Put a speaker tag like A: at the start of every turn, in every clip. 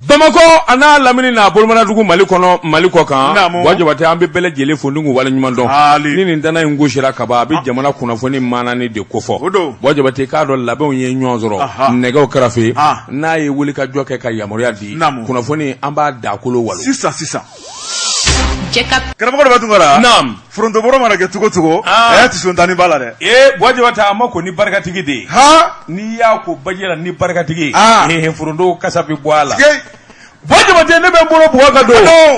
A: Bamako ana lamini na bolmana dugu Mali kono Mali ko kan wajibate an be bele jele fondungu wala nyuma don ni nin dana ngushira kaba bi jamana kunafoni manani de kofo wajibate ka do labon ye nyonzoro negaw karafe na ye wuli ka joke ka yamoria di kunafoni amba dakolo walo
B: sisa Karamoko de batungara
A: nam
B: fronto boro mara ke tugo tisontani bala de
A: wajibate amako ni barkatigi de ni ya ko bajela ni barkatigi fronto kasabi bwala wajibate ne be bolo buwaka do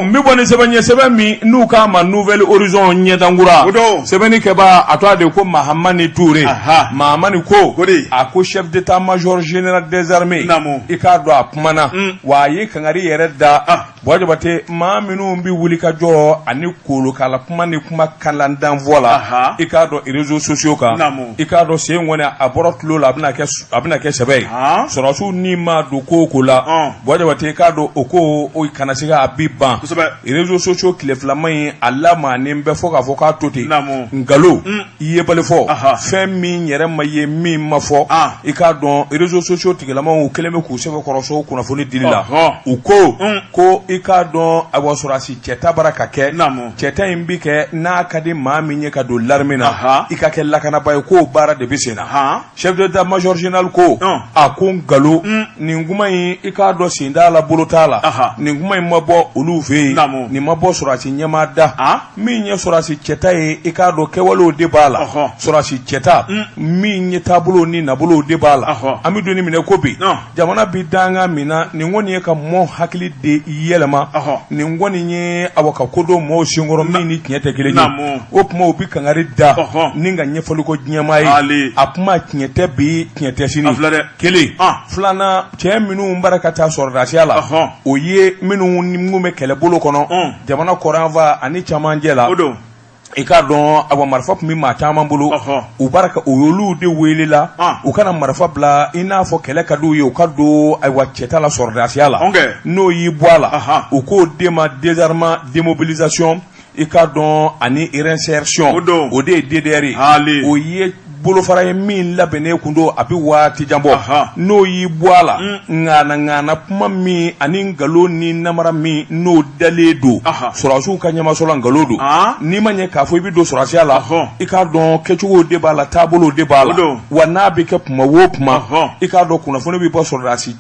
A: mi boni sebanye sebami nu kama nouvelle horizon nyetangura sebeni keba atwa de ko Mahamani Touré Mahamani ko ako chef d'état major général des armées ikado apmana waye kangari yereda wajibate ma minu mbi wuli ka jo ani kolo kala kuma ni kuma kalandan voila ikado réseaux sociaux ka ikado se ngona aborotlo la abna ke sebe sorosu ni ma do ko kola wajibate ikado oko o kanasiga abiban réseaux sociaux kile flamay alama ni mbe foka foka toti ngalo yebale fo femi nyere maye mi mafo ikado réseaux sociaux tigela o keleme ku sebe koroso kuna foni dilila uko ko ikado awosorasi cheta baraka ke cheta imbike na kadi maminye kado larmina ikake lakana bay ko bara de bisena chef d'état major général ko akon galo ninguma yi ikado sindala bulotala ninguma mabo uluve ni mabo sorasi nyamada minye sorasi cheta yi ikado kewalo de bala sorasi cheta minye tabulo ni nabulo de bala amido ni mine kobi jamana bidanga mina ningoni ka mo hakili de yelema ningoni nye awaka kodo mo singoro mini kinyete kile ni opma obi kangari da ninga nye faluko nyamai apma kinyete bi kinyete sini kele flana che minu mbarakata sordasiala oye minu ngume kele bolo kono jamana koranva ani chamanjela ikadon awa marfa mi mata mambulu ubaraka uyolu de welela ukana marfa bla ina fo kele kadu ye ukado awa cheta la sordasiala no yi boala uko dema désarmement démobilisation ikadon ani réinsertion ode DDR oye bolo fara ye min labene kundo abi wati jambo no yi boala ngana kuma mi ani ngalo ni namara mi no daledo surasu kanyama sola ngalo do ni manye ka fo bi do surasi ala ikadon kechugo de bala tabolo de bala wana be ke puma wo puma ikadon kuna fo ne bi bo surasi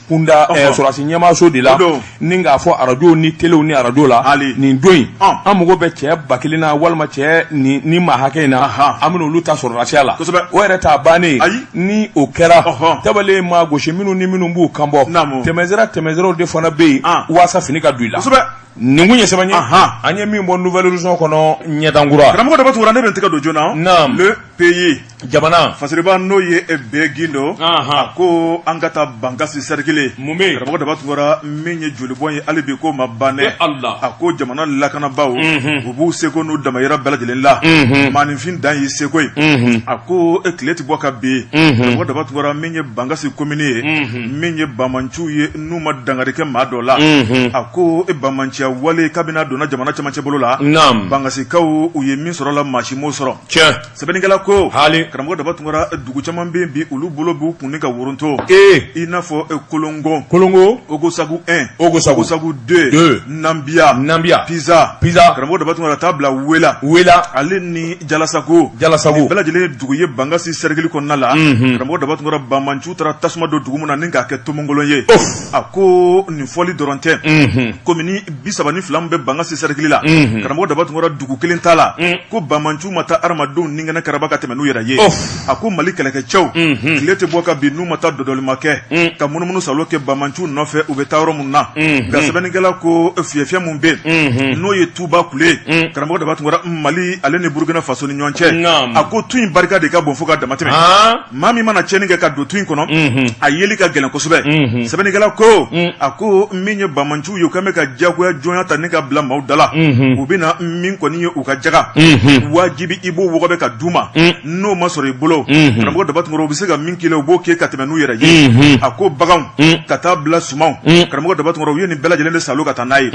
A: kunda surasi nyama so de la ninga fo aradio ni tele ni aradio la ni doin amugo be che bakilina walma che ni mahakena amino luta sorasiala o ereta bane ni okera tabale ma goshe minu ni minu mbu kambo temezera de fona be wasa finika duila ningunye sebanye anye mi bon nouvelle horizon kono nyetangura
B: ramako de batu rande benteka dojona le pays
A: jabana
B: fasiriba noye e begindo ako angata bangasi serkile
A: mume
B: ramako de batu ngora menye joli boye alibi ko mabane ako jamana lakana bawo bubu seko no damayira balajelela manifin dan yi seko ako ekleti boka be ramako de batu ngora menye bangasi commune menye bamanchu ye numa dangarike madola ako e bamanchu wale kabina dona jamana chamache bolola bangasi kaw uye min soro la mashimo soro sebeningala ko karamgo da batungora dugu chamambe bi ulu bolo bu kunika woronto inafo kolongo ogosagu 1 ogosagu 2 nambia pizza karamgo da batungora tabla wela ale ni jalasago bela jele dugu ye bangasi sergeli konnala karamgo da batungora bamanchu tara tasma do dugu mona ninga ke tomongolo ye ako ni foli doronte komini sabani flambe bangasi serkili la karambo da batu ngora dugu kilin tala ko bamanchu mata armadu ninga na karabaka temenu yera ye ako malika leke chow kilete boka binu mata dodoli make ka munumunu saloke bamanchu nofe ubetawro munna ga sabani gala ko fiefia mumbe no ye tuba kule karambo da batu ngora mali alene burgina faso ni nyonche ako tuin barika de ka bonfoka da mateme mami mana cheninga ka do tuin kono ayeli ka gelen ko sube sabani gala ko ako minye bamanchu yokame ka jagwa jonya tanika bla maudala ubina min koni ye uka jaga wajibi ibo wogobe ka duma no sɔrɔ i bolo karamɔgɔ Dabatungɔrɔ u bɛ se ka min k'i la u b'o kɛ ka tɛmɛ n'u yɛrɛ ye a ko baganw ka taa bila sumanw karamɔgɔ Dabatungɔrɔ u ye nin bɛɛ lajɛlen de salo ka taa n'a ye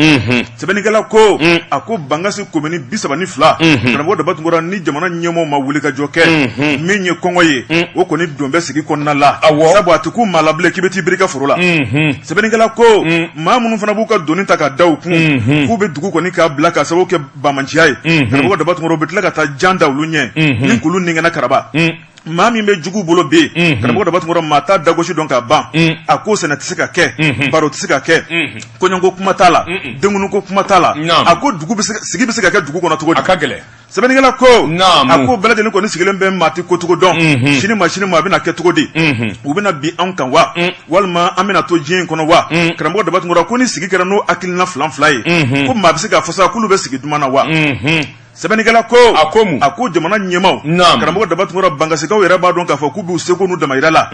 B: sɛbɛnnikɛla ko a ko Bangasi komini 32 karamɔgɔ Dabatungɔrɔ ni jamana ɲɛmɔgɔw ma wuli ka jɔ kɛ min ye kɔngɔ ye o kɔni don bɛ sigi kɔnɔna la sabu a tɛ k'u maa labilen k'i bɛ t'i biri i ka foro la sɛbɛnnikɛla ko maa minnu fana b'u ka doni ta ka da u kun k'u bɛ dugu kɔni k'a bila ka sababu kɛ bamanciya ye karamɔgɔ Dabatungɔrɔ u bɛ tila ka taa jan da olu ɲɛ ni k'olu ningɛna karaba maa min bɛ jugu bolo bɛ yen karamɔgɔ Dabatungɔrɔ maa t'a dagosi dɔn ka ban a ko sɛnɛ tɛ se ka kɛ baro tɛ se ka kɛ kɔɲɔko kuma t'a la denkunuko kuma t'a la a ko sigi bɛ se ka kɛ dugu kɔnɔ cogo di a ka gɛlɛn sɛbɛnnikɛla ko a ko bɛɛ lajɛlen kɔni sigilen bɛ maa tɛ kocogo dɔn sini ma a bɛna kɛ cogo di u bɛna bi anw kan wa walima an bɛna to diɲɛ in kɔnɔ wa karamɔgɔ Dabatungɔrɔ ko ni sigi kɛra n'o hakilina fila ye ko maa bɛ se k'a fɔ sa k'olu bɛ sigi duman na wa sɛbɛnnikɛla ko a ko jamana ɲɛmaw karamɔgɔ Dabatungɔrɔ Bangasikaw yɛrɛ b'a dɔn k'a fɔ k'u b'u seko n'u damayira la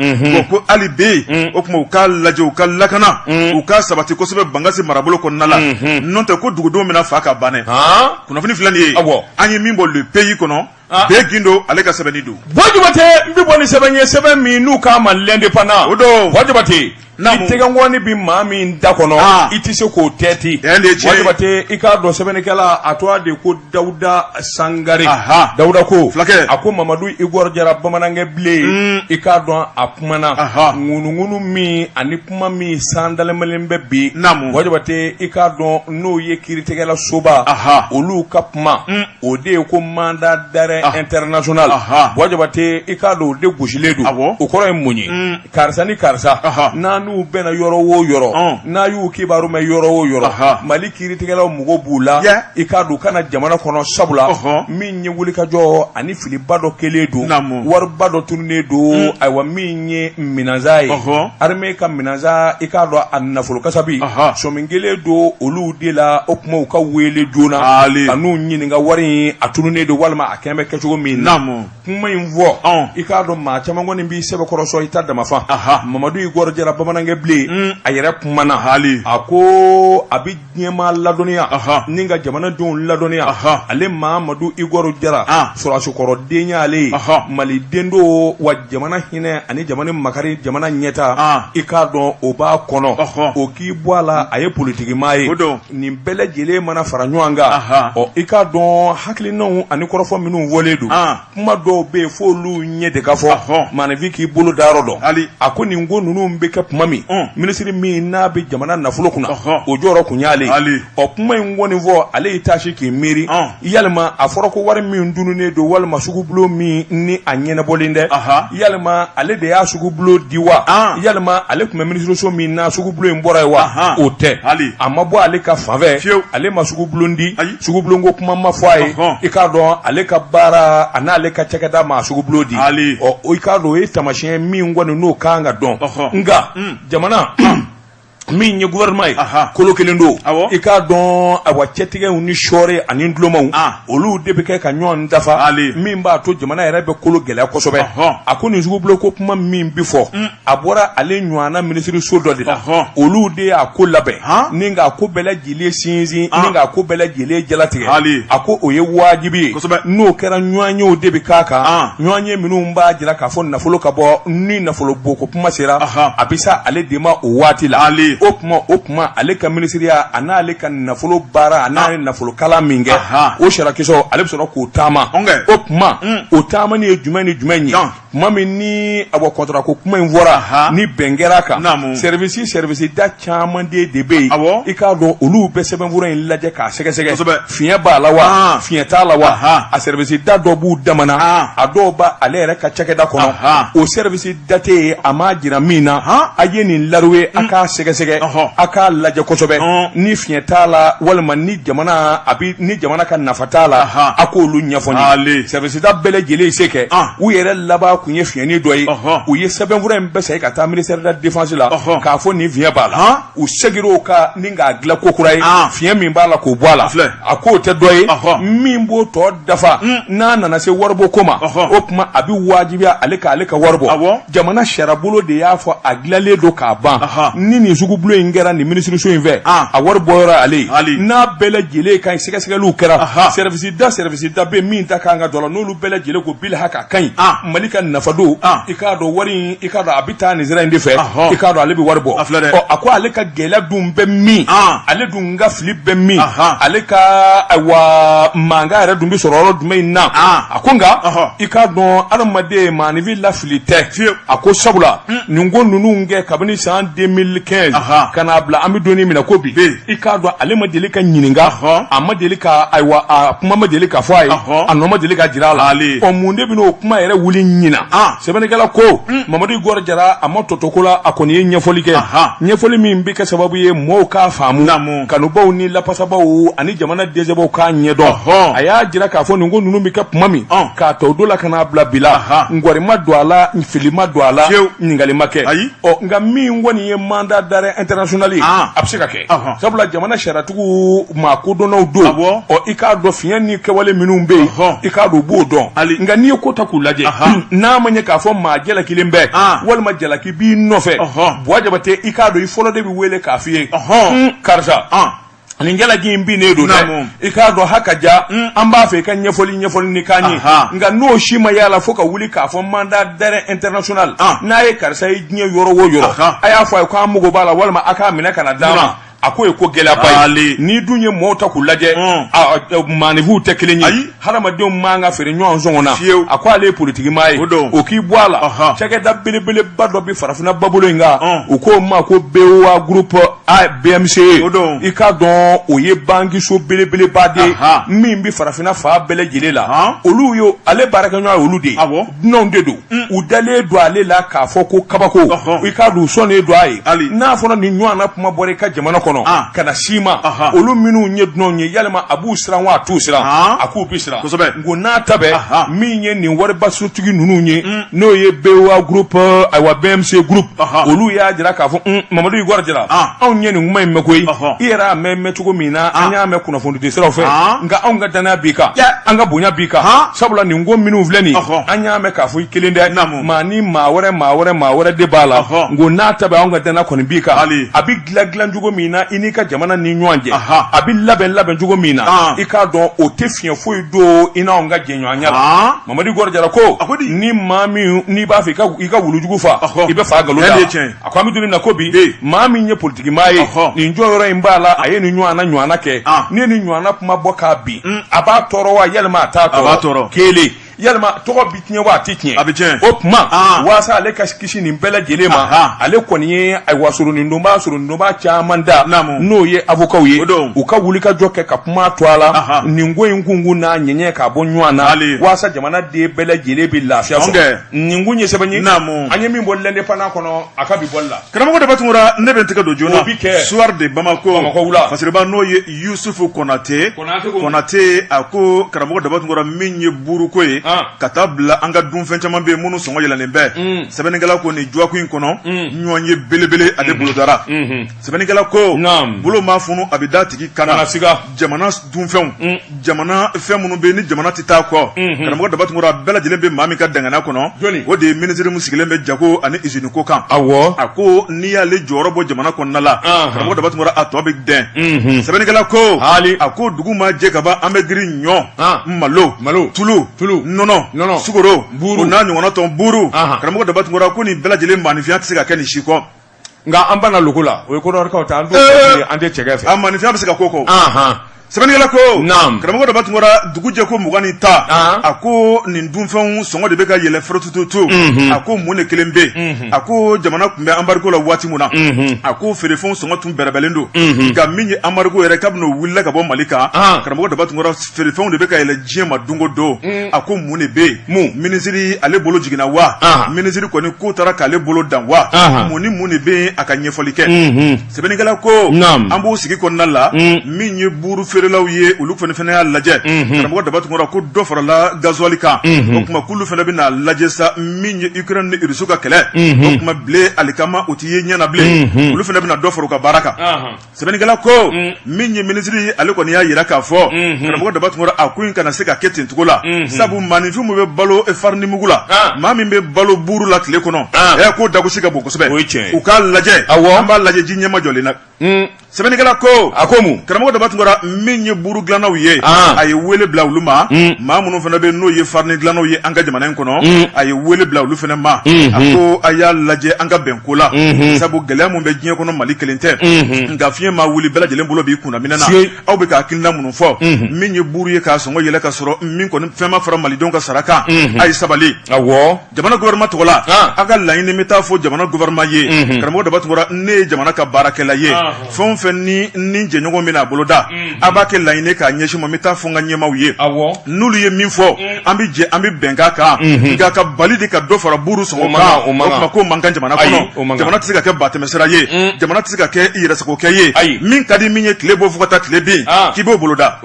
B: ko hali bi o tuma u k'a lajɛ u ka lakana u k'a sabati kosɛbɛ Bangasi marabolo kɔnɔna la n'o tɛ ko dugudenw bɛna fa ka banɛ kunnafoni filɛ nin ye an ye min bɔ le pays kɔnɔ bɛɛ gindo ale ka sɛbɛnni don
A: Wajibate n bɛ bɔ ni sɛbɛn ye sɛbɛn min n'u k'a ma l'indépendant
B: o don
A: Wajibate i tɛgɛnkɔni bi maa min da kɔnɔ i tɛ se k'o tɛti Wajibate i k'a dɔn sɛbɛnnikɛla a tɔgɔ de ko Dawuda Sangare Dawuda ko a ko Mamadu Igor Jara bamanankɛ bilen i k'a dɔn a kumana ŋunuŋunu min ani kuma min sandalemalen bɛ bi Wajibate i k'a dɔn n'o ye kiiritigɛla soba olu ka kuma o de ye ko mandat d'arrêt international Wajibate i k'a dɔn o de gosilen don o kɔrɔ ye mun ye karisa ni karisa n'u bɛna yɔrɔ o yɔrɔ n'a y'u kibaru mɛn yɔrɔ o yɔrɔ Mali kiiritigɛlaw mɔgɔ b'u la i k'a dɔn kana jamana kɔnɔ sabula min ye wulikajɔ ani filiba dɔ kelen don wariba dɔ tununnen don ayiwa min ye minanza ye armée ka minanza i k'a dɔn a nafolo kasabi sɔmin kelen don olu de la o kuma u ka wele joona ka n'u ɲininka wari in a tununnen don walima a kɛn bɛ kɛcogo min na kuma in fɔ i k'a dɔn maa caman kɔni b'i sɛbɛkɔrɔsɔ i ta damafa Mamadu Igor Jara bamanankɛ bilen a yɛrɛ kumana a ko a bɛ diɲɛmaa ladɔnniya ni ka jamanadenw ladɔnniya ale Mamadu Igor Jara sɔrɔsikɔrɔden y'ale maliden don wa jamana hinɛ ani jamana makari jamana ɲɛta i k'a dɔn o b'a kɔnɔ o k'i bɔ a la a ye politikimaa ye nin bɛɛ lajɛlen mana fara ɲɔgɔn kan i k'a dɔn hakilinaw ani kɔrɔfɔ minnu wɔlen don kuma dɔw bɛ yen fo olu ɲɛ de ka fɔ maanifin k'i bolo da yɔrɔ dɔn a ko nin ko ninnu bɛ kɛ kuma min minisiri min n'a bɛ jamana nafolo kunna o jɔyɔrɔ kun y'ale kuma in kɔni fɔ ale y'i taasi k'i miiri yalima a fɔra ko wari min dununnen don walima sugubulon min ni a ɲɛnabɔlen dɛ yalima ale de y'a sugubulon di wa yalima ale tun bɛ minisiriso min na sugubulon in bɔra ye wa o tɛ a ma bɔ ale ka fanfɛ ale ma sugubulon di sugubulon ko kuma ma fɔ a ye i k'a dɔn ale ka baara a n'ale ka cakɛda ma sugubulon di i k'a dɔn o ye taamasiyɛn min kɔni n'o kan ka dɔn nka jamana min ye gouvernement ye kolo kelen don i k'a dɔn awa cɛtigɛw ni sɔɔri ani dulɔmaw olu de bɛ kɛ ka ɲɔgɔn dafa min b'a to jamana yɛrɛ bɛ kolo gɛlɛya kosɛbɛ a ko nin sugubulon ko kuma min bi fɔ a bɔra ale ɲɔgɔnna minisiriso dɔ de la olu de y'a ko labɛn ni k'a ko bɛɛ lajɛlen sinsin ni k'a ko bɛɛ lajɛlen jalatigɛ a ko o ye wajibi ye n'o kɛra ɲɔgɔn yew de bɛ k'a kan ɲɔgɔn ye minnu b'a jira k'a fɔ nafolo ka bɔ ni nafolo boko kuma sera a bɛ sa ale de ma o waati la o kuma ale ka minisiriya a n'ale ka nafolo baara a n'a nafolo kala min kɛ o sarakisɛ ale bɛ sɔrɔ k'o taama o kuma o taama ni ye jumɛn ni jumɛn ye kuma min ni a bɔ kɔntara ko kuma in fɔra ni bɛn kɛra kan service da caman de bɛ yen i k'a dɔn olu bɛ sɛbɛnfura in lajɛ k'a sɛgɛsɛgɛ fiɲɛ b'a la wa fiɲɛ t'a la wa a service da dɔ b'u damana a dɔw b'a ale yɛrɛ ka cakɛda kɔnɔ o service da tɛ yen a m'a jira min na a ye nin laruwe a k'a sɛgɛsɛgɛ a k'a lajɛ kosɛbɛ ni fiɲɛ t'a la walima ni jamana ka nafa t'a la a k'olu ɲɛfɔ n ye service da bɛɛ lajɛlen se kɛ u yɛrɛ laban kun ye fiɲɛni dɔ ye u ye sɛbɛnfura in bɛɛ san ka taa ministère de la défense la k'a fɔ nin fiɲɛ b'a la u segir'o kan ni k'a dilan ko kura ye fiɲɛ min b'a la k'o bɔ a la a k'o tɛ dɔ ye min b'o tɔ dafa n'a nana se waribɔ ko ma o tuma a bɛ wajibiya ale ka wari bɔ jamana sarabolo de y'a fɔ a dilanlen don k'a ban ni nin sugu double ingera ni ministre so inve a wari boyora ale na bele jele kan sɛgɛsɛgɛliw kɛra service da be min ta kan ga dola n'olu bele jele ko bil haka kan malika nafado i ka do wari i ka do abita ni zira inde fɛ i ka do ale bi wari bɔ ako ale ka gɛlɛ dun bɛ min ale dun ga fili bɛ min ale ka wa manga yɛrɛ dun bi sɔrɔ yɔrɔ jumɛn na a ko nka i ka dɔn adamaden maanifi lafili tɛ a ko sabula nin ko ninnu kɛ kabini san 2015 kana bila an bɛ donni minɛ ko bi i ka dɔn ale ma deli ka ɲininka a ma deli ka ayiwa a kuma ma deli ka fɔ a ye a nɔ ma deli ka jira a la ɔ mun de bɛ n'o kuma yɛrɛ wuli ɲina sɛbɛnnikɛla ko Mamadu Igor Jara a ma tɔtɔ ko la a kɔni ye ɲɛfɔli kɛ ɲɛfɔli min bɛ kɛ sababu ye mɔɔw k'a faamu kanubaw ni lapasabaw ani jamana dɛsɛbaw k'a ɲɛdɔn a y'a jira k'a fɔ nin ko ninnu bɛ kɛ kuma min k'a tɔ do la ka n'a bila bila ngɔri ma don a la fili ma don a la ɲininkali ma kɛ ɔ nka min kɔni ye mandat d'arrêt international ye a bɛ se ka kɛ sabula jamana sariyatigiw maa kodɔnnaw don ɔ i k'a dɔn fiɲɛ ni kɛwale minnu bɛ yen i k'a dɔn u b'o dɔn nka n'i ye ko ta k'u lajɛ n'a ma ɲɛ k'a fɔ maa jalaki bɛɛ walima jalaki b'i nɔfɛ Buwa Jabate i k'a dɔn i fɔlɔ de bɛ wele k'a f'i ye karisa nin jalaki in bi ne don dɛ i k'a dɔn hakaja an b'a fɛ i ka ɲɛfɔli ni k'an ye nka n'o si ma y'a la fo ka wuli k'a fɔ mandat d'arrêt international n'a ye karisa ye diɲɛ yɔrɔ o yɔrɔ a y'a fɔ a ye k'an mago b'a la walima a k'a minɛ ka na d'a ma a ko ye ko gɛlɛyaba ye n'i dun ye mɔɔw ta k'u lajɛ maanifiw tɛ kelen ye hadamadenw man ka feere ɲɔgɔn sɔngɔ na a ko ale ye politikimaa ye o k'i bɔ a la cakɛda belebeleba dɔ bɛ farafinna babolo in kan u k'o ma ko BOA groupe BMC i k'a dɔn o ye bankiso belebeleba de min bɛ farafinna fa bɛɛ lajɛlen la olu ye ale baarakɛɲɔgɔn ye olu de dunanw de don u dalen don ale la k'a fɔ ko kabako i k'a dɔn u sɔnnen don a ye n'a fɔra nin ɲɔgɔnna na kuma bɔra i ka jamana kɔnɔ kana sima olu minnu ye dunanw ye yalima a b'u siran wa a t'u siran a k'u bi siran ngo n'a ta bɛ min ye nin waribasotigi ninnu ye n'o ye BOA groupe ayiwa BMC groupe olu y'a jira k'a fɔ Mamadu Igor Jara anw ye nin kuma in mɛn koyi i yɛrɛ y'a mɛn cogo min na an y'a mɛn kunnafoni di siraw fɛ nka anw ka danaya b'i kan an ka bonya b'i kan sabula nin ko minnu filɛ nin an y'a mɛn k'a fɔ i kelen dɛ maa ni maa wɛrɛ de b'a la ngo n'a ta bɛ anw ka danaya kɔni b'i kan a bɛ dilan cogo min na i n'i ka jamana ni ɲɔgɔn cɛ a bɛ labɛn cogo min na i k'a dɔn o tɛ fiɲɛ foyi don i n'anw ka jɛɲɔgɔnya la Mamadu Igor Jara ko ni maa min n'i b'a fɛ i ka wulujugu fa i bɛ fa nkalon da a ko an bɛ don min na ko bi maa min ye politikimaa ye nin jɔyɔrɔ in b'a la a ye nin ɲɔgɔnna kɛ ni ye nin ɲɔgɔnna kuma bɔ k'a bin a b'a tɔɔrɔ wa yalima a t'a tɔɔrɔ kelen yalima tɔgɔ bi tiɲɛ wa a ti tiɲɛ a bɛ tiɲɛ o tuma waasa ale ka kisi nin bɛɛ lajɛlen ma ale kɔni ye ayiwa surunindonba caman da n'o ye avocaw ye u ka wuli ka jɔ kɛ ka kuma to a la nin ko in kungun n'a ɲɛɲɛ k'a bɔ ɲɔgɔn na waasa jamana den bɛɛ lajɛlen bɛ lafiya sɔrɔ nin kun ye sɛbɛn ye an ye min bɔ l'indépendance kɔnɔ a ka bi bɔli la
B: karamɔgɔ Dabatungura ne bɛ n tɛgɛ don joona soir de Bamako parce que n'o ye Yusufu Konate a ko karamɔgɔ Dabatungura min ye buruko ye ka taa bila an ka dunfɛn caman bɛ minnu sɔngɔ yɛlɛnnen bɛɛ sɛbɛnnikɛla ko nin juwaku in kɔnɔ ɲɔgɔn ye belebele ale bolodara sɛbɛnnikɛla ko bolo ma funu a bɛ da tigi kana jamana dunfɛnw jamana fɛn minnu bɛ ni jamana tɛ taa kɔ karamɔgɔ Dabatungura bɛɛ lajɛlen bɛ maa min ka dangana kɔnɔ o de ye ministre min sigilen bɛ jago ani usine ko kan a ko n'i y'ale jɔyɔrɔ bɔ jamana kɔnɔna la karamɔgɔ Dabatungura a tɔ bɛ dɛn sɛbɛnnikɛla ko a ko dugu ma jɛ ka ban an bɛ giri ɲɔ malo tulu nɔnɔ sukoro o n'a ɲɔgɔnna tɔn buru karamɔgɔ Dabatungura ko nin bɛɛ lajɛlen maanifinya tɛ se ka kɛ nin si kɔ
A: nka an banna logo la o ye kodɔrikaw ta an tɛ cɛgɛ fɛ
B: a maanifinya bɛ se ka ko kɔ sɛbɛnnikɛla ko karamɔgɔ Dabatungura dugu jɛ ko 20 ta a ko nin dunfɛnw sɔngɔ de bɛ ka yɛlɛ forotututu a ko mun de kelen bɛ a ko jamana tun bɛ embargo la waati min na a ko feerefɛnw sɔngɔ tun bɛrɛbɛlen don nka min ye embargo yɛrɛ kabini o wulila ka bɔ Mali kan karamɔgɔ Dabatungura feerefɛnw de bɛ ka yɛlɛ diɲɛ ma don o don a ko mun de bɛ yen minisiri ale bolo jiginna wa minisiri kɔni ko taara k'ale bolo dan wa mun ni mun de bɛ yen a ka ɲɛfɔli kɛ sɛbɛnnikɛla ko an b'o sigi kɔnɔna la min ye buru feere feerelaw ye olu fana y'a lajɛ karamɔgɔ daba tun ko dɔ farala gasoil kan o kuma k'olu fana bɛna lajɛ sa min ye Ukraine ni Russie ka kɛlɛ o kuma bile alikama o ti ye ɲɛna bilen olu fana bɛna dɔ fara u ka baara kan sɛbɛnnikɛla ko min ye ministre ale kɔni y'a yira k'a fɔ karamɔgɔ daba tun a ko in kana se ka kɛ ten cogo la sabu maninfin min bɛ balo farini mugu la maa min bɛ balo buuru la tile kɔnɔ ko dagosi ka bon kosɛbɛ u k'a lajɛ an b'a lajɛ ji ɲɛma jɔlen na sɛbɛnnikɛla ko a ko mun karamɔgɔ daba tun min ye buuru dilannaw ye a ye wele bila olu ma maa minnu fana bɛ n'o ye farini dilannaw ye an ka jamana in kɔnɔ a ye wele bila olu fana ma a ko a y'a lajɛ an ka bɛn ko la sabu gɛlɛya mun bɛ diɲɛ kɔnɔ Mali kelen tɛ nka fiɲɛ ma wuli bɛɛ lajɛlen bolo b'i kunna minɛ na aw bɛ ka hakilina minnu fɔ min ye buuru ye k'a sɔngɔ yɛlɛ ka sɔrɔ min kɔni fɛn ma fara malidenw ka sara kan a ye sabali jamana gouvernement tɔgɔ la a ka laɲini bɛ taa fɔ jamana gouvernement ye karamɔgɔ daba tun ne ye jamana ka baarakɛla ye fɛn o fɛn ni jɛɲɔgɔn bɛna a bolo da a b'a kɛ laɲini k'a ɲɛsin ma n bɛ taa fɔ n ka ɲɛmaaw ye n'olu ye min fɔ an bɛ jɛ an bɛ bɛn k'a kan nka ka bali de ka dɔ fara buuru sɔngɔ kan o kuma ko man kan jamana kɔnɔ jamana tɛ se ka kɛ batɛmɛsira ye jamana tɛ se ka kɛ yɛrɛsagokɛ ye min ka di min ye tile bɔ fo ka taa tile bin k'i b'o bolo da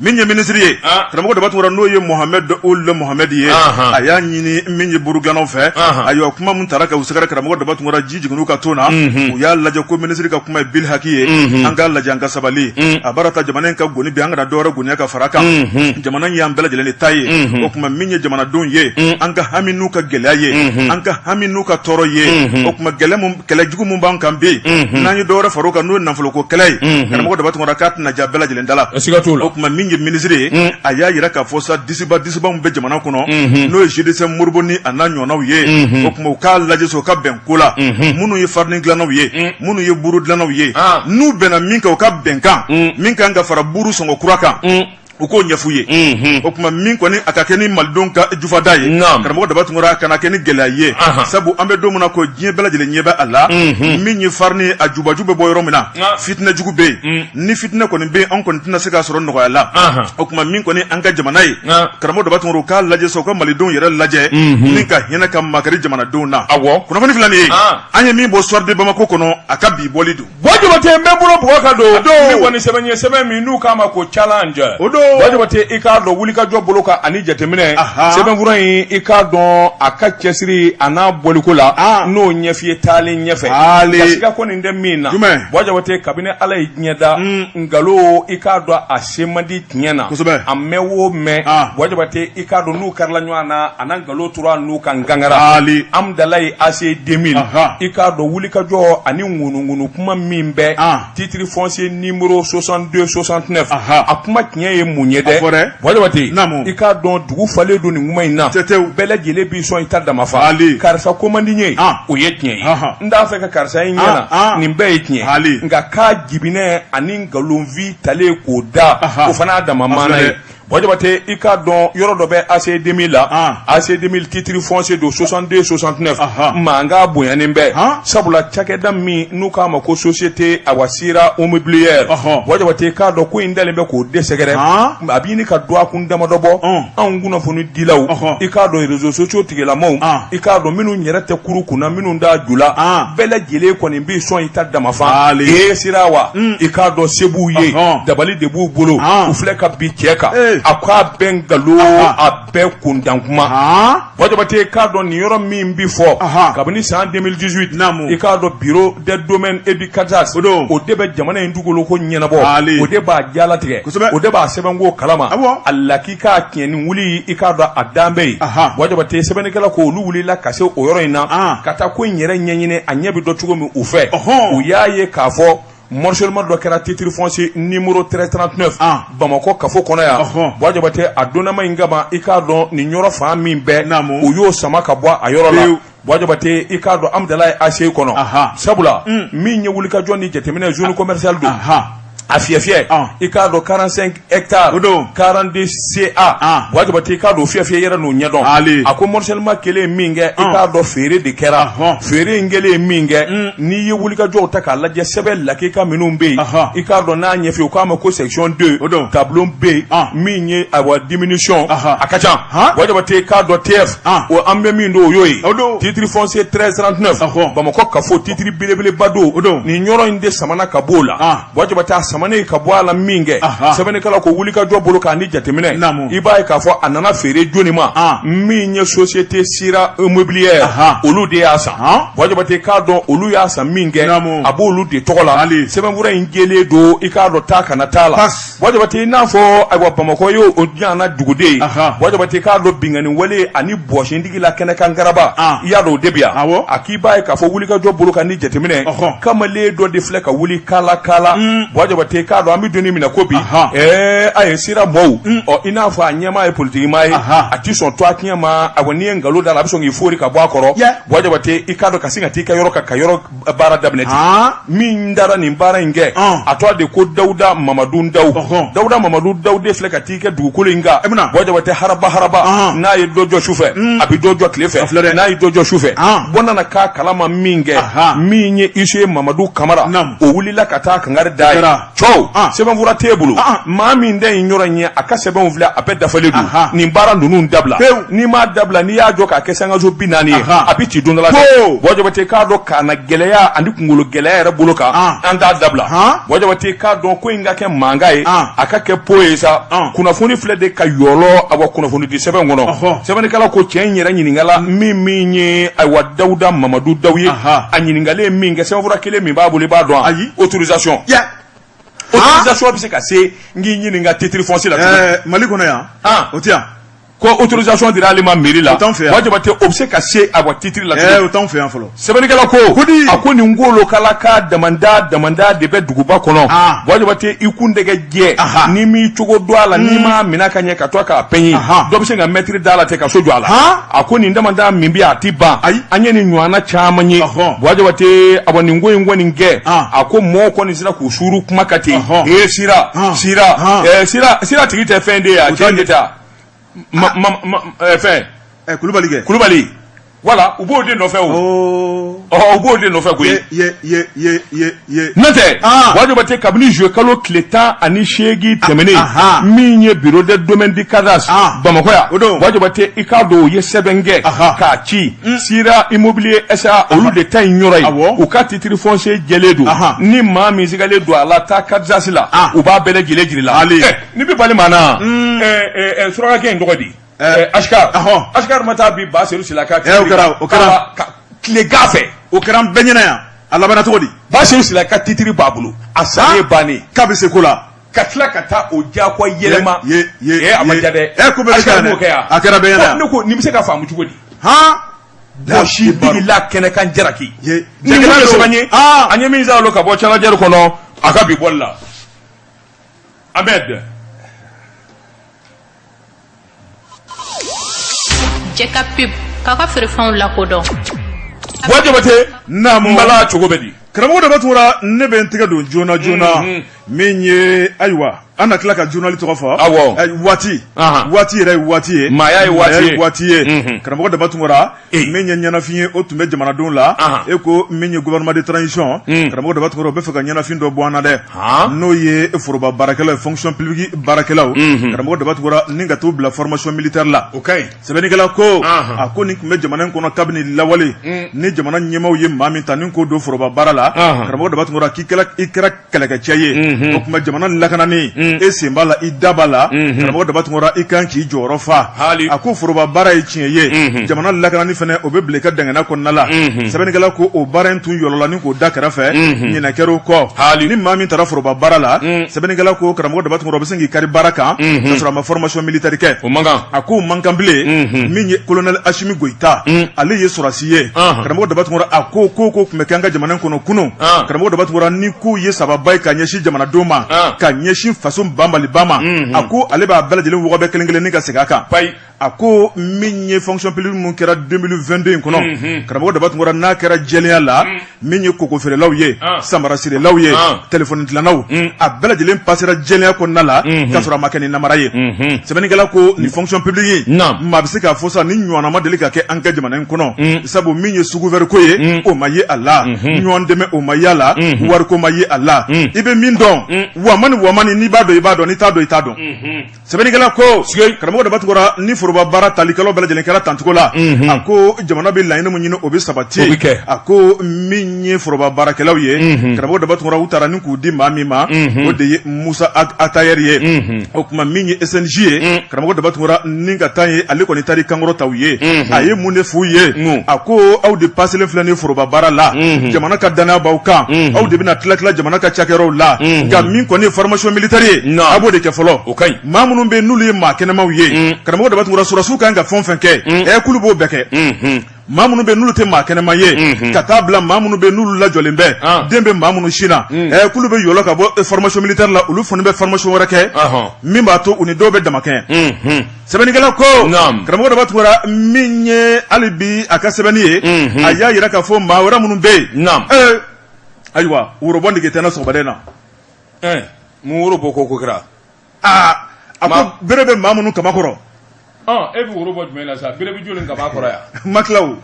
B: min ye ministre ye karamɔgɔ daba tun n'o ye Mohamed Ould Mohamed ye a y'a ɲini min ye buurudilannanw fɛ ayiwa kuma min taara ka u sɛgɛrɛ karamɔgɔ daba tun ji jiginnu ka ton na u y'a lajɛ ko ministre ka kuma ye Bil Haki ye an k'a lajɛ an ka sabali a baara ta jamana in ka goni bi an kana dɔwɛrɛ goniya ka fara kan jamana in y'an bɛɛ lajɛlen de ta ye o kuma min ye jamanadenw ye an ka hami n'u ka gɛlɛya ye an ka hami n'u ka tɔɔrɔ ye o kuma kɛlɛ jugu mun b'an kan bi n'an ye dɔwɛrɛ fara o kan n'o ye nafoloko kɛlɛ ye karamɔgɔ daba tun k'a tɛna ja bɛɛ lajɛlen da la o kuma min ye ministre ye a y'a yira k'a fɔ sa disiba min bɛ jamana kɔnɔ n'o ye GDC Moribo ni a n'a ɲɔgɔnnaw ye o kuma u k'a lajɛ so ka bɛn ko la minnu ye farini dilannaw ye minnu ye buuru dilannaw ye n'u bɛnna min kɛ u ka bɛnkan min kan ka fara buuru sɔngɔ kura kan u k'o ɲɛf'u ye o kuma min kɔni a ka kɛ ni malidenw ka jufada ye karamɔgɔ daba tun a kana kɛ ni gɛlɛya ye sabu an bɛ don min na ko diɲɛ bɛɛ lajɛlen ɲɛ bɛ a la min ye farini a jubaju bɛ bɔ yɔrɔ min na fitinɛ jugu bɛ yen ni fitinɛ kɔni bɛ yen an kɔni tɛna se k'a sɔrɔ nɔgɔya la o kuma min kɔni an ka jamana ye karamɔgɔ daba tun u k'a lajɛ sa u ka malidenw yɛrɛ lajɛ ni ka hinɛ ka makari jamanadenw na kunnafoni filɛ nin ye an ye min bɔ soir de Bamako kɔnɔ a ka bi bɔli don
A: Jabate n bɛ bolo bɔgɔ ka don min kɔni sɛbɛn ye sɛbɛn min n'u k'a ma ko challenge Jabate i k'a dɔn wulikajɔ bolo kan ani jateminɛ sɛbɛnfura in i k'a dɔn a ka cɛsiri a n'a bɔliko la n'o ɲɛf'i ye taalen ɲɛfɛ gasiga ko nin tɛ min na Jabate kabini Ala ye diɲɛ da nkalon i k'a dɔn a se man di tiɲɛ na a mɛn o mɛn Jabate i k'a dɔn n'u karila ɲɔgɔn na a na nkalon tora n'u kan gangara Amdalayi AC 2000 i k'a dɔn wulikajɔ ani ŋunuŋunu kuma min bɛ titre foncier numéro 6269 a kuma tiɲɛ ye mun ye dɛ Jabate i k'a dɔn dugu falen don nin kuma in na bɛɛ lajɛlen b'i sɔn i ta dama fa karisa ko man di n ye o ye tiɲɛ ye n t'a fɛ ka karisa ye ɲɛna nin bɛɛ ye tiɲɛ nka k'a jibinɛ ani nkalonvi talen k'o da o fana y'a dama maana ye Jabate i k'a dɔn yɔrɔ dɔ bɛ AC 2000 la AC 2000 titre foncier don 6269 mankan bonyanen bɛ sabula cakɛda min n'u k'a ma ko société Awasira Immobilière Jabate i k'a dɔn ko in dalen bɛ k'o dɛsɛgɛrɛ a b'i ni ka don a kun damadɔ bɔ anw kunnafoni dilaw i k'a dɔn réseaux sociaux tigilamaw i k'a dɔn minnu yɛrɛ tɛ kuru kunna minnu t'a ju la bɛɛ lajɛlen kɔni b'i sɔn i ta dama fa sira wa i k'a dɔn se b'u ye dabali de b'u bolo u filɛ ka bi cɛ kan a k'a bɛɛ nkalon a bɛɛ kundan kuma Jabate k'a dɔn nin yɔrɔ min bi fɔ kabini san 2018 i k'a dɔn bureau des domaines et du cadastre o de bɛ jamana in dugukolo ɲɛnabɔ o de b'a jalatigɛ o de b'a sɛbɛnko kalama a la k'i k'a tiɲɛ ni wuli i k'a dɔn a dan bɛ yen Jabate sɛbɛnnikɛla ko olu wulila ka se o yɔrɔ in na ka taa ko in yɛrɛ ɲɛɲini a ɲɛ bɛ dɔn cogo min u fɛ u y'a ye k'a fɔ morcellement dɔ kɛra titre foncier numéro 1339 Bamako kafo kɔnɔ yan Jabate a donnama in kama i k'a dɔn nin yɔrɔ fan min bɛɛ u y'o sama ka bɔ a yɔrɔ la Jabate i k'a dɔn Amdalayi AC kɔnɔ sabula min ye wulikajɔ ni jateminɛ zone commerciale don a fiyɛ i k'a dɔn 45 hectares 42 CA Jabate i k'a dɔn fiyɛ yɛrɛ n'o ɲɛdɔn a ko morcellement kelen min kɛ i k'a dɔn feere de kɛra feere in kelen min kɛ n'i ye wulikajɔw ta k'a lajɛ sɛbɛn lakika minnu bɛ yen i k'a dɔn n'a ɲɛfɛ u k'a ma ko section 2 tableau B min ye awa diminution a ka ca Jabate i k'a dɔn TF o an bɛ min don o y'o ye titre foncier 1339 Bamako kafo titre belebeleba don nin yɔrɔ in de samana ka b'o la Jabate a samanen ka bɔ a la min kɛ sɛbɛnnikɛla ko wuli ka jɔ bolo k'a ni jateminɛ i b'a ye k'a fɔ a nana feere joni ma min ye société Sira immobilière olu de y'a san Jabate k'a dɔn olu y'a san min kɛ a b'olu de tɔgɔ la sɛbɛnfura in jɛlen don i k'a dɔn taa kana t'a la Jabate i n'a fɔ ayiwa Bamakɔ y'o ɲana duguden Jabate k'a dɔn bingani wale ani bɔsindigi la kɛnɛ kan garaba i y'a dɔn o de bi yan a k'i b'a ye k'a fɔ wuli ka jɔ bolo kan ni jateminɛ kamalen dɔ de filɛ ka wuli kala Jabate k'a dɔn an bɛ donni minɛ ko bi a ye Sira mɔɔw i n'a fɔ a ɲɛmaa ye politique maa ye a ti sɔn to a tiɲɛ ma ayiwa n'i ye nkalon da la a bɛ sɔn k'i fori ka bɔ a kɔrɔ Jabate i k'a dɔn ka sin ka t'i ka yɔrɔ ka yɔrɔ baara daminɛ ten min dara nin baara in kɛ a tɔgɔ de ko Dawuda Mamadu Ndaw Dawuda Mamadu Ndaw de filɛ ka t'i kɛ dugukolo in kan Jabate haraba n'a ye dɔ jɔ sufɛ a bɛ dɔ jɔ tile fɛ n'a ye dɔ jɔ sufɛ bɔ nana k'a kalama min kɛ min ye Isu Mamadu Kamara o wulila ka taa kangari da ye cɔw sɛbɛnfura t'e bolo maa min da in yɔrɔ ɲɛ a ka sɛbɛnw filɛ a bɛɛ dafalen don nin baara ninnu dabila n'i m'a dabila n'i y'a jɔ k'a kɛ sangaso 40 ye a bɛ ci don dɔ la Jabate k'a dɔn k'a na gɛlɛya ani kunkolo gɛlɛya yɛrɛ bolo kan an t'a dabila Jabate k'a dɔn ko in ka kɛ mankan ye a ka kɛ po ye sa kunnafoni filɛ de ka yɔlɔ a wa kunnafoni di sɛbɛn kɔnɔ sɛbɛnnikɛla ko cɛ in yɛrɛ ɲininkala min ye ayiwa Dawuda Mamadu Ndaw ye a ɲininkalen min kɛ sɛbɛnfura kelen min b'a bolo i b'a dɔn ayi autorisation bɛ se ka se n k'i ɲininka titre foncier la
B: Mali kɔnɔ yan o tɛ yan
A: ko autorisation dira ale ma mairie la Jabate o bɛ se ka se a wa titre la
B: o t'anw fɛ yan fɔlɔ
A: sɛbɛnnikɛla ko a ko nin ngolo kala ka damanda de bɛ duguba kɔnɔ Jabate i kun dɛgɛ jɛ n'i m'i cogo dɔn a la n'i m'a minɛ ka ɲɛ ka to k'a pɛnye dɔ bɛ se ka mɛtiri da la ten ka so jɔ a la a ko nin damanda min bɛ a ti ban an ye nin ɲɔgɔnna caman ye Jabate a nin ko in kɔni kɛ a ko mɔɔw kɔni sera k'u suru kuma ka ten Sira tigi tɛ fɛn de ye a cɛ de ta fɛn Kulubali wala u b'o de nɔfɛ o u b'o de nɔfɛ koyi n'otɛ Jabate kabini juillet kalo tile 18 tɛmɛnen min ye bureau de domaine du cadastre Bamakɔ yan Jabate i k'a dɔn o ye sɛbɛn kɛ k'a ci Sira immobilier SA olu de ta in yɔrɔ ye u ka titre foncier jɛlen don ni maa min sigalen don a la taa cadastre la u b'a bɛɛ lajɛlen jiri la ni bɛ bali maa na surakakɛ in tɔgɔ di Ashkar ma taa bi ba Seydou Silaka
B: o kɛra
A: tile ga fɛ
B: o kɛra n bɛɛ ɲɛna yan a labanna cogo di
A: ba Seydou Silaka titre b'a bolo a salen bannen
B: k'a bɛ se ko la
A: ka tila ka taa o diyagoya yɛlɛma a ma ja dɛ
B: ko bɛ kɛ yan a kɛra bɛɛ ɲɛna yan
A: ne ko nin bɛ se ka faamu cogo di bɔsi digila kɛnɛkan Jaraki ni nin bɛ sɛbɛn ye an ye min sara ka bɔ Cɛnajɛri kɔnɔ a ka bi bɔli la Ahmed
C: Jɛka pub k'a ka feerefɛnw lakodɔn
A: Jabate n bala cogo bɛ di
B: karamɔgɔ dɔ bɛ tugura ne bɛ n tɛgɛ don joona min ye ayiwa an na tila ka journal tɔgɔ fɔ waati yɛrɛ ye waati ye
A: maaya ye
B: waati ye karamɔgɔ dɔ bɛ tugura min ye ɲɛnafin ye o tun bɛ jamanadenw la e ko min ye gouvernement de transition karamɔgɔ dɔ bɛ tugura o bɛ fɛ ka ɲɛnafin dɔ bɔ an na dɛ n'o ye foroba baarakɛlaw ye fonction publique baarakɛlaw karamɔgɔ dɔ bɛ tugura ni ka t'u bila formation militaire la sɛbɛnnikɛla ko a ko nin tun bɛ jamana in kɔnɔ kabini lawale ni jamana ɲɛmaaw ye maa min ta ni k'o don foroba baara la karamɔgɔ dɔ bɛ tugura k'i kɛra kɛlɛkɛcɛ ye o tuma jamana lakanani e sen b'a la i da b'a la karamɔgɔ dɔ bɛ tugura i kan k'i jɔyɔrɔ fa a ko foroba baara ye tiɲɛ ye jamana lakanani fana o bɛ bila i ka dangana kɔnɔna la sɛbɛnnikɛla ko o baara in tun yɔlɔla ni k'o da kɛrɛfɛ ɲinɛ kɛr'o kɔ ni maa min taara foroba baara la sɛbɛnnikɛla ko karamɔgɔ dɔ bɛ tugura o bɛ se k'i kari baara kan k'a sɔrɔ a ma formation militaire kɛ a ko man kan bilen min ye colonel Asimi Goyita ale ye sɔrɔsi ye karamɔgɔ dɔ bɛ tugura a ko tun bɛ kɛ an ka jamana in kɔnɔ kunun karamɔgɔ dɔ bɛ tugura ni ko ye sababa ye ka ɲɛsin jamanadenw ma ka ɲɛsin faso banbaliba ma a ko ale b'a bɛɛ lajɛlen wɔgɔbɛ kelen-kelen ni ka segin a kan a ko min ye fonction publique mun kɛra 2022 in kɔnɔ karamɔgɔ dɔ bɛ tugura n'a kɛra jɛlenya la min ye koko feerelaw ye samara sirelaw ye téléphone dilannaw a bɛɛ lajɛlen passera jɛlenya kɔnɔna la k'a sɔrɔ a ma kɛ ni namara ye sɛbɛnnikɛla ko ni fonction publique maa bɛ se k'a fɔ sa ni ɲɔgɔnna ma deli ka kɛ an ka jamana in kɔnɔ sabu min ye sugu ko ye o ma ye a la ɲɔgɔn dɛmɛ o ma ye a la wariko ma ye a la i bɛ min dɔn dɔn wamani n'i b'a dɔn i b'a dɔn n'i t'a dɔn i t'a dɔn sɛbɛnnikɛla ko karamɔgɔ daba tugura ni foroba baara talikɛlaw bɛɛ lajɛlen kɛra tancogo la a ko jamana bɛ laɲini min ɲini o bɛ sabati a ko min ye foroba baarakɛlaw ye karamɔgɔ daba tugura u taara ni k'u di maa min ma o de ye Musa Atayɛri ye o tuma min ye SNJ ye karamɔgɔ daba tugura ni ka taa ye ale kɔni taari kankɔrɔ taw ye a ye mun de f'u ye a ko aw de paselen filɛ ni foroba baara la jamana ka danaya b'aw kan aw de bɛna tila jamana ka cakɛyɔrɔw la nka min kɔni ye formation militaire ye a b'o de kɛ fɔlɔ maa minnu bɛ n'olu ye maa kɛnɛmaw ye karamɔgɔ daba tugura surasiw kan ka fɛn o fɛn kɛ kulu b'o bɛɛ kɛ maa minnu bɛ n'olu tɛ maa kɛnɛma ye ka taa bila maa minnu bɛ n'olu lajɔlen bɛ den bɛ maa minnu sin na kulu bɛ yɔlɔ ka bɔ formation militaire la olu fana bɛ formation wɛrɛ kɛ min b'a to u ni dɔw bɛ dama kɛ sɛbɛnnikɛla ko karamɔgɔ daba tugura min ye hali bi a ka sɛbɛnni ye a y'a yira k'a fɔ maa wɛrɛ minnu bɛ yen ayiwa worobɔ nege tɛ n na sɔgɔmaden na
A: mun worobɔ ko kɛra
B: a ko bere bɛ maa minnu kama kɔrɔ
A: e bɛ woro bɔ jumɛn na sa bere bɛ joli kaba kɔrɔ yan
B: makilaw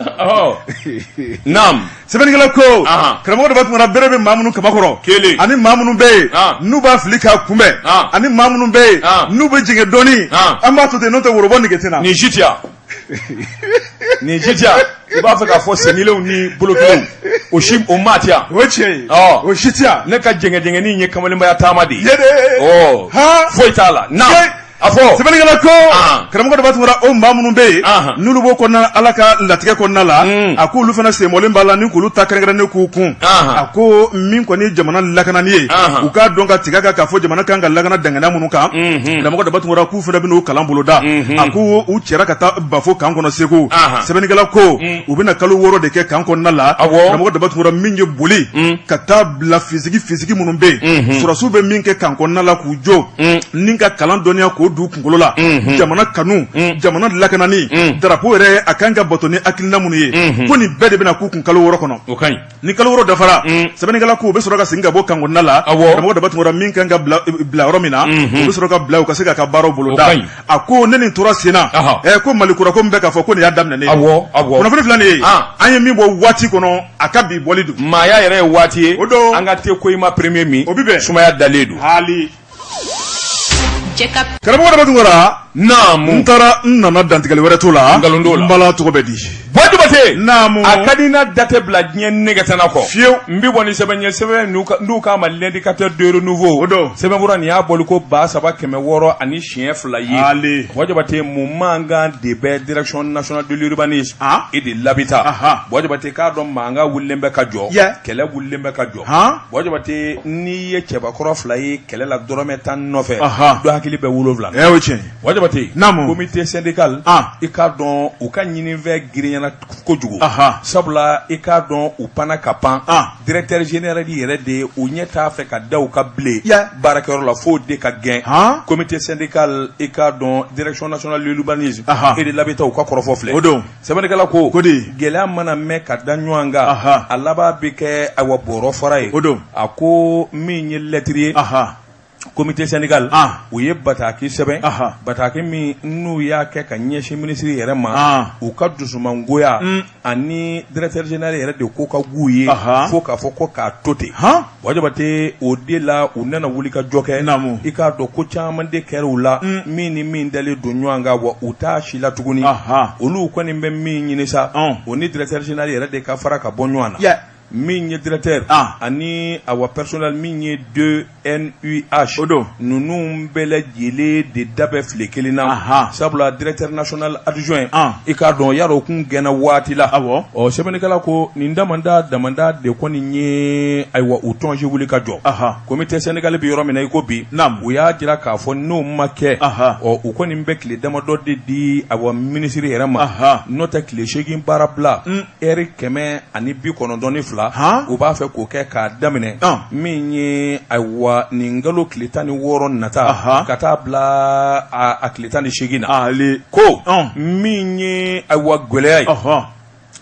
A: naam
B: sɛbɛnnikɛla ko karamɔgɔ daba tugura bere bɛ maa minnu kaba kɔrɔ kelen ani maa minnu bɛ yen n'u b'a fili k'a kunbɛn ani maa minnu bɛ yen n'u bɛ jigin dɔɔni an b'a to ten n'o tɛ worobɔ nege tɛ na
A: nin si tɛ yan nin si tɛ yan i b'a fɛ k'a fɔ sennilenw ni bolokelenw o maa tɛ yan
B: o ye tiɲɛ ye o si tɛ yan
A: ne ka jɛngɛjɛngɛni ye kamalenbaya taama de ye foyi t'a la naam a fɔ
B: sɛbɛnnikɛla ko karamɔgɔ daba tugura o maa minnu bɛ yen n'olu b'o kɔnɔna ala ka latigɛ kɔnɔna la a ko olu fana senbɔlen b'a la ni k'olu ta kɛrɛnkɛrɛnnen k'u kun a ko min kɔni ye jamana lakanani ye u k'a dɔn ka tigɛ kan k'a fɔ jamana kan ka lakana dangana minnu kan karamɔgɔ daba tugura k'u fana bɛ n'o kalan boloda a ko u cɛra ka taa bafo kan kɔnɔ segu sɛbɛnnikɛla ko u bɛna kalo 6 de kɛ kan kɔnɔna la karamɔgɔ daba tugura min ye boli ka taa bila fisigi minnu bɛ yen surasiw bɛ min kɛ kan kɔnɔna la k'u jɔ ni ka kalan dɔnniya k'o du kunkolo la jamana kanu jamana lakanani drapeau yɛrɛ a kan ka bato ni hakilina minnu ye ko nin bɛɛ de bɛna k'u kun kalo 6 kɔnɔ ni kalo 6 dafara sɛbɛnnikɛla ko u bɛ sɔrɔ ka segin ka bɔ kan kɔnɔna la karamɔgɔ daba tugura min kan ka bila yɔrɔ min na u bɛ sɔrɔ ka bila u ka se k'a ka baaraw boloda a ko ne nin tora sen na ko malikura ko min bɛ k'a fɔ ko nin y'a daminɛnen kunnafoni filɛ nin ye an ye min bɔ waati kɔnɔ a ka bi bɔli don
A: maaya yɛrɛ ye waati ye an ka te Koyima premier min
B: o bi bɛn
A: sumaya dalen don
B: hali karamɔgɔ daba tugura n taara n nana dantigɛli wɛrɛ t'o la n bala tɔgɔ bɛ di
A: Jabate a ka di na date bila diɲɛ nɛgɛtana kɔ fiyewu n bɛ bɔ ni sɛbɛn ɲɛ sɛbɛn n'u k'a ma l'indicateur de renouveau sɛbɛnfura nin y'a bɔli ko 3600 ani siɲɛ 2 ye Jabate mun mankan de bɛ direction nationale de l'urbanisme et de l'habitat Jabate k'a dɔn mankan wulilen bɛ ka jɔ kɛlɛ wulilen bɛ ka jɔ Jabate n'i ye cɛbakɔrɔ 2 ye kɛlɛ la dɔrɔmɛ 10 nɔfɛ dɔ hakili bɛ 7 Jabate comité syndical i k'a dɔn u ka ɲinifɛn girinyana kojugu sabula i k'a dɔn u panna ka pan directeur général yɛrɛ de u ɲɛ t'a fɛ ka da u ka bilen baarakɛyɔrɔ la fo de ka gɛn comité syndical i k'a dɔn direction nationale de l'urbanisme et de l'habitat u ka kɔrɔfɔ filɛ sɛbɛnnikɛla ko gɛlɛya mana mɛn ka da ɲɔgɔn kan a laban bɛ kɛ awa bɔrɔ fara ye a ko min ye lettre ye comité syndical u ye bataki sɛbɛn bataki min n'u y'a kɛ ka ɲɛsin ministre yɛrɛ ma u ka dusumangoya ani directeur général yɛrɛ de ko ka g'u ye fo k'a fɔ ko k'a to ten Jabate o de la u nana wuli ka jɔ kɛ i k'a dɔn ko caman de kɛra u la min ni min dalen don ɲɔgɔn kan wa u t'a si la tuguni olu kɔni bɛ min ɲini sa o ni directeur général yɛrɛ de ka fara ka bɔ ɲɔgɔn na min ye directeur ani awa personnel min ye 2NUH ninnu bɛɛ lajɛlen de da bɛ file kelen na sabula directeur national adjoint i k'a dɔn yarɔ kun gɛnna waati la sɛbɛnnikɛla ko nin damanda de kɔni ye ayiwa u tɔnsi wuli ka jɔ comité syndical bɛ yɔrɔ min na i ko bi u y'a jira k'a fɔ n'o ma kɛ u kɔni bɛ tile damadɔ de di awa ministre yɛrɛ ma n'o tɛ tile 8 baara bila heure 192 u b'a fɛ k'o kɛ k'a daminɛ min ye ayiwa nin kalo tile 16 nata ka taa bila a tile 18 na ko min ye ayiwa gwɛlɛya ye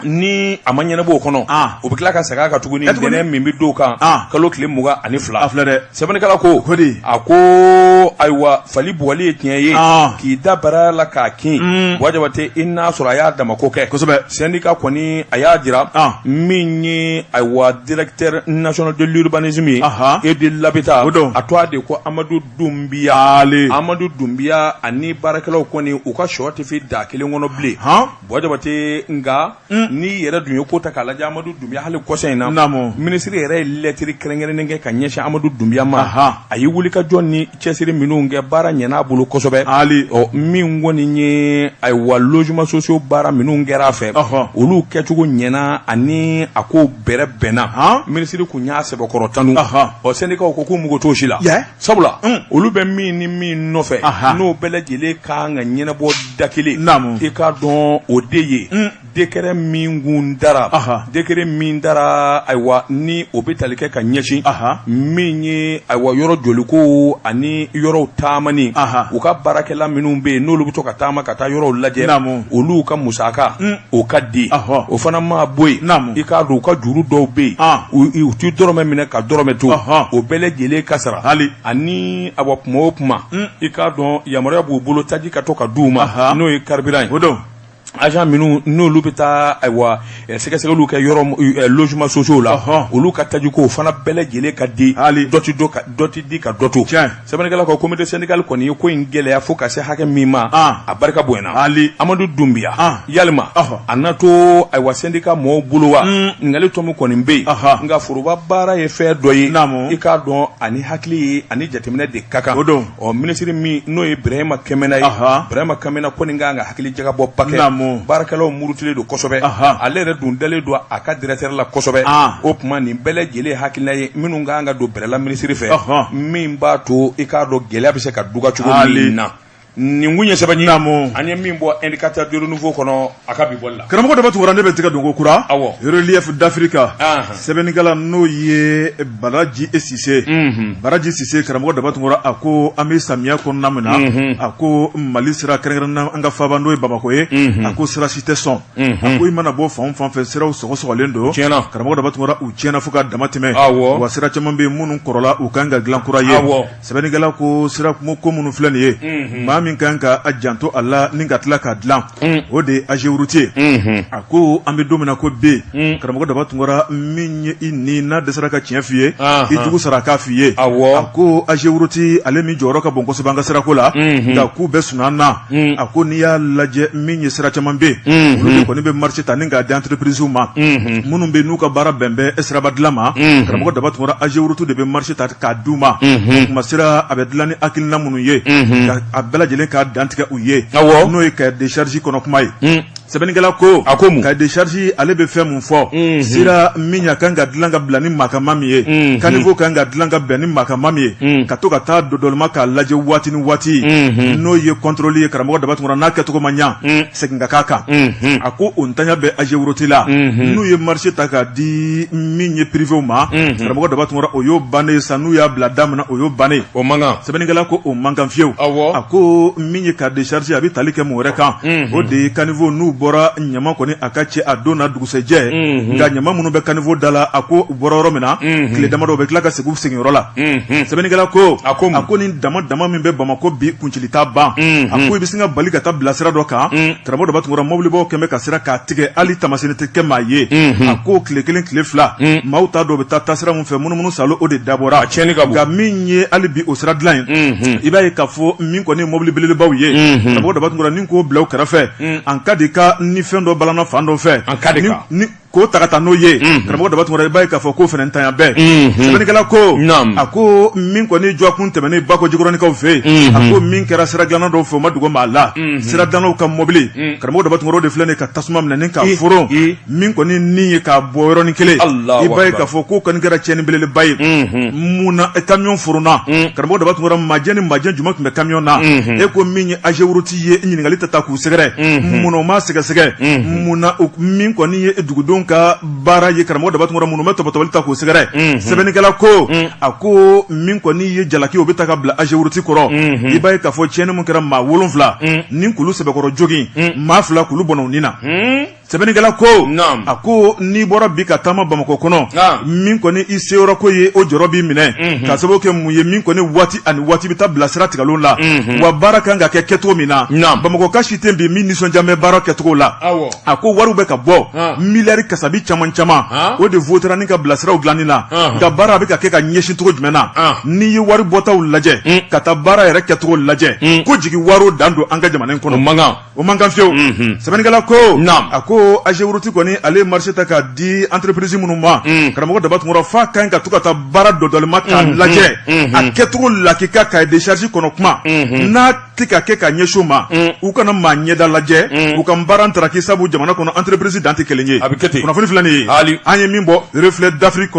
A: ni a ma ɲɛnabɔ o kɔnɔ o bɛ tila ka segin a kan tuguni ntɛnɛn min bɛ don kan kalo tile 22 sɛbɛnnikɛla ko a ko ayiwa fali bugɔli ye tiɲɛ ye k'i da bara la k'a kin Jabate i n'a sɔrɔ a y'a damako kɛ kosɛbɛ syndicat kɔni a y'a jira min ye ayiwa directeur national de l'urbanisme ye et de l'habitat a tɔgɔ de ko Amadu Dunbiya ani baarakɛlaw kɔni u ka sɔ tɛ fi da kelen kɔnɔ bilen Jabate nka ni yɛrɛ dun ye ko ta k'a lajɛ Amadu Dunbiya hali kɔsɛn in na minisiri yɛrɛ ye lɛtiri kɛrɛnkɛrɛnnen kɛ ka ɲɛsin Amadu Dunbiya ma a ye wulikajɔ ni cɛsiri minnu kɛ baara ɲɛn'a bolo kosɛbɛ min kɔni ye ayiwa logement sociaux baara minnu kɛra a fɛ olu kɛcogo ɲɛna ani a ko bɛrɛ bɛnna minisiri kun y'a sɛbɛkɔrɔ tanu syndicat ko k'u mugu t'o si la sabula olu bɛ min ni min nɔfɛ n'o bɛɛ lajɛlen kan ka ɲɛnabɔ da kelen i k'a dɔn o de ye décret min kun dara ayiwa ni o bɛ tali kɛ ka ɲɛsin min ye ayiwa yɔrɔ joliko ani yɔrɔw taamani u ka baarakɛla minnu bɛ yen n'olu bɛ to ka taama ka taa yɔrɔw lajɛ olu ka musaka o ka di o fana ma bɔ yen i k'a dɔn u ka juru dɔw bɛ yen u ti dɔrɔmɛ minɛ ka dɔrɔmɛ to o bɛɛ lajɛlen ka sara ani ayiwa kuma o kuma i k'a dɔn yamaruya b'u bolo taji ka to ka di u ma n'o ye carburant ye agent minnu n'olu bɛ taa ayiwa sɛgɛsɛgɛliw kɛ yɔrɔ logement sociaux la olu ka tajiko fana bɛɛ lajɛlen ka di dɔ ti di ka dɔ to sɛbɛnnikɛla ko comité syndical kɔni ye ko in gɛlɛya fo ka se hakɛ min ma a barika bonyana Amadu Dunbiya yalima a na to ayiwa syndicat mɔɔw bolo wa ngali tɔmi kɔni bɛ yen nka foroba baara ye fɛn dɔ ye i k'a dɔn ani hakili ye ani jateminɛ de ka kan minisiri min n'o ye Birahima Kɛmɛna ye Birahima Kɛmɛna kɔni kan ka hakili jagabɔ pakɛ baarakɛlaw murutilen don kosɛbɛ ale yɛrɛ dun dalen don a ka directeur la kosɛbɛ o tuma nin bɛɛ lajɛlen hakilina ye minnu kan ka don bɛrɛla minisiri fɛ min b'a to i k'a dɔn gɛlɛya bɛ se ka duga cogo min na nin kun ye sɛbɛnni an ye min bɔ indicateur de renouveau kɔnɔ a ka bi bɔli la
B: karamɔgɔ dama tugura ne bɛ tigɛ donko kura relief d'Afrique sɛbɛnnikɛla n'o ye Baraji Sise karamɔgɔ dama tugura a ko an bɛ samiya kɔnɔna min na a ko Mali sira kɛrɛnkɛrɛnnen an ka faaba n'o ye Bamako ye a ko sira si tɛ sɔn a ko i mana bɔ fan o fan fɛ siraw sɔgɔsɔgɔlen don karamɔgɔ dama tugura u tiɲɛna fo ka dama tɛmɛ wa sira caman bɛ yen minnu kɔrɔla u kan ka dilan kura ye sɛbɛnnikɛla ko sira ko minnu filɛ nin ye maa min kan ka a janto a la ni ka tila ka dilan o de ye AGEROUTE a ko an bɛ don min na ko B karamɔgɔ dama tugura min ye i ni n'a dɛsɛra ka tiɲɛ f'i ye i jugu sara k'a f'i ye a ko AGEROUTE ale min jɔyɔrɔ ka bon kosɛbɛ an ka sirako la nka k'u bɛɛ suna na a ko n'i y'a lajɛ min ye sira caman bɛ yen olu de kɔni bɛ marché ta ni k'a di entreprise ma minnu bɛ n'u ka baara bɛn bɛ siraba dilan ma karamɔgɔ dama tugura AGEROUTE de bɛ marché ta k'a d'u ma o kuma sira a bɛ dilan ni hakilina minnu ye a bɛɛ lajɛlen ka dantigɛ u ye n'o ye cahier de charge kɔnɔ kuma ye sɛbɛnnikɛla ko cahier de charge ale bɛ fɛn mun fɔ sira min ya kan ka dilan ka bila ni makama min ye caniveau kan ka dilan ka bɛn ni makama min ye ka to ka taa dɔdɔlima k'a lajɛ waati ni waati n'o ye contrôle ye karamɔgɔ dama tugura n'a kɛcogo ma ɲa segin ka k'a kan a ko o ntanya bɛ AGEROUTE la n'u ye marché ta k'a di min ye privé ma karamɔgɔ dama tugura o y'o bannen sa n'u y'a bila da min na o y'o bannen o man kan sɛbɛnnikɛla ko o man kan fiyewu a ko min ye cahier de charge a bɛ tali kɛ mun wɛrɛ kan o de ye caniveau n'u bɔra ɲama kɔni a ka cɛ a don na dugusɛjɛ nka ɲama minnu bɛ caniveau da la a ko u bɔra yɔrɔ min na tile damadɔ u bɛ tila ka segin u seginyɔrɔ la sɛbɛnnikɛla ko a ko ni dama min bɛ Bamako bi kuncili t'a ban a ko i bɛ se ka bali ka taa bila sira dɔ kan karamɔgɔ dama tugura mobilibaw kɛmɛ ka sira k'a tigɛ hali tamasini tɛ kɛ maa ye a ko tile kelen tile fila maaw t'a dɔn u bɛ taa taasira min fɛ munumunu salo o de dabɔra nka min ye hali bi o sira dilan ye i b'a ye k'a fɔ min kɔni ye mobili belebelebaw ye karamɔgɔ dama tugura ni k'o bila u kɛrɛfɛ an ka di ka ni fɛn dɔ balana fan dɔ fɛ k'o ta ka taa n'o ye karamɔgɔ dama tugura i b'a ye k'a fɔ k'o fana ntanya bɛɛ sɛbɛnnikɛla ko a ko min kɔni jɔkun tɛmɛnen Bako Jikɔrɔnikaw fɛ yen a ko min kɛra sira dilanna dɔw fɛ o ma dogo maa la sira dilannaw ka mobili karamɔgɔ dama tugura o de filɛ nin ka tasuma minɛ ni k'a foron min kɔni ni ye k'a bɔ yɔrɔnin kelen i b'a ye k'a fɔ k'o kɔni kɛra tiɲɛni belebeleba ye munna camion foronna karamɔgɔ dama tugura majɛ ni majɛ jumɛn tun bɛ camion na e ko min ye AGEROUTE ye ɲininkali tɛ taa k'u sɛgɛrɛ munna o ma sɛgɛsɛgɛ munna min kɔni ye dugudenw jamanadenw ka baara ye karamɔgɔ Dabatungura minnu bɛ tɔbɔtɔbɔli ta k'o sɛgɛrɛ sɛbɛnnikɛla ko a ko min kɔni ye jalaki o bɛ ta ka bila AGEROUTE kɔrɔ i b'a ye k'a fɔ tiɲɛni min kɛra maa 7 ni kulu sɛbɛkɔrɔ jogin maa 2 kulu bɔnna u nin na sɛbɛnnikɛla ko a ko n'i bɔra bi ka taama Bamakɔ kɔnɔ min kɔni i seyɔrɔ ko ye o jɔrɔ b'i minɛ ka sababu kɛ mun ye min kɔni waati ani waati bɛ taa bila sira tigɛlenw la wa baara kan ka kɛ kɛcogo min na Bamakɔ ka si tɛ bi min nisɔndiya bɛ baara kɛcogo la a ko wariw bɛ ka bɔ miliyari kasabi caman o de votera ni ka bilasiraw dilanni na nka baara bɛ ka kɛ ka ɲɛsin cogo jumɛn na n'i ye wari bɔtaw lajɛ ka taa baara yɛrɛ kɛcogo lajɛ ko jigi wariw dan don an ka jamana in kɔnɔ o man kan fiyewu sɛbɛnnikɛla ko a ko AGEROUTE kɔni ale ye marché ta k'a di entreprise minnu ma karamɔgɔ Dabatungura f'a ka ɲi ka to ka taa baara dɔdɔlima k'a lajɛ a kɛcogo la k'i ka cahier de charge kɔnɔ kuma n'a tɛ ka kɛ ka ɲɛsin u ma u kana maa ɲɛda lajɛ u ka baara ntaraki sabu jamana kɔnɔ entreprise dan tɛ kelen ye kunnafoni filɛ nin ye an ye min bɔ reflet d'Afrique